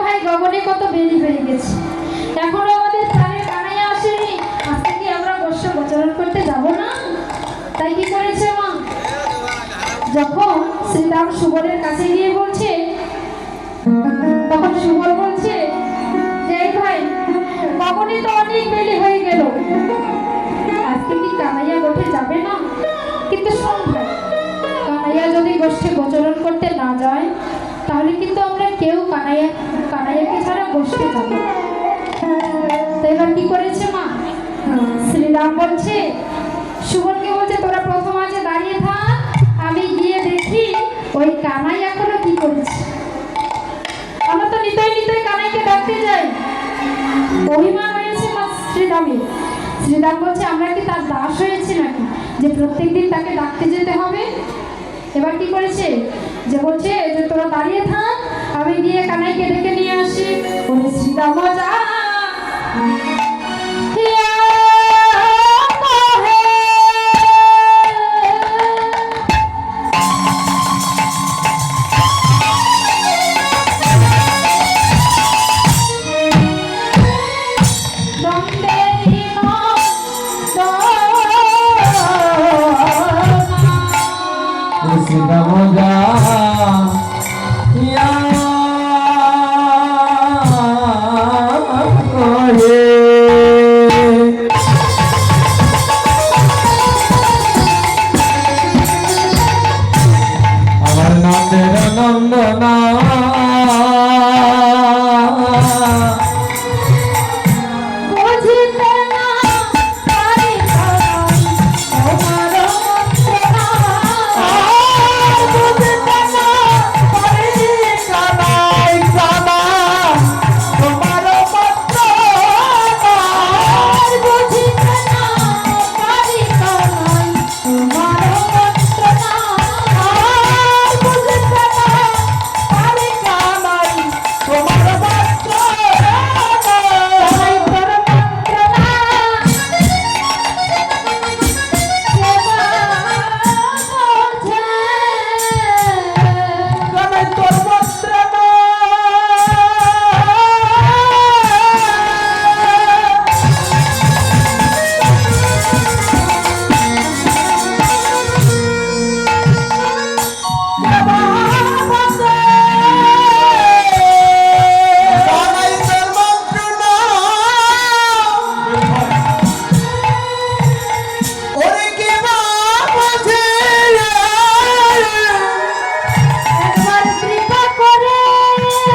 ভাই গগনে কত বেরি হয়ে গেছে, এখনো আমাদের প্রাণের কানাইয়া আসেনি, আজকে কি আমরা বর্ষ গোচরণ করতে যাব না? তাই কি করেছে মা, যখন শ্রীরাম সুবলের কাছে গিয়ে বলছে, তখন সুবল বলছে যে ভাই গগনে তো অনেক বেলি হয়ে গেল, আজকে কি কানাইয়া গোঠে যাবে না? কিন্তু শোন ভাই, কানাইয়া যদি গোষ্ঠে গোচরণ করতে না যায় তাহলে কিন্তু আমরা কেউ কানাইয়াকে ছাড়া গোষ্ঠে যাব না। তো এবার কি করেছে মা, শ্রীরাম বলছে সুবলকে বলছে তোরা প্রথম আজে দাঁড়িয়ে থাক, আমি গিয়ে দেখি ওই কানাই এখনো কি করেছে। আমরা তো নিতাই কানাইকে ডাকতে যাই, অভিমান হয়েছে মা শ্রীরামের। শ্রীরাম বলছে আমরা কি তার দাস হয়েছে নাকি যে প্রত্যেকদিন তাকে ডাকতে যেতে হবে? এবার কি করেছে, যে বলছে যে তোরা দাঁড়িয়ে থাক, আমি গিয়ে কানাইকে ডেকে নিয়ে আসি। বলে শ্রীরাম যা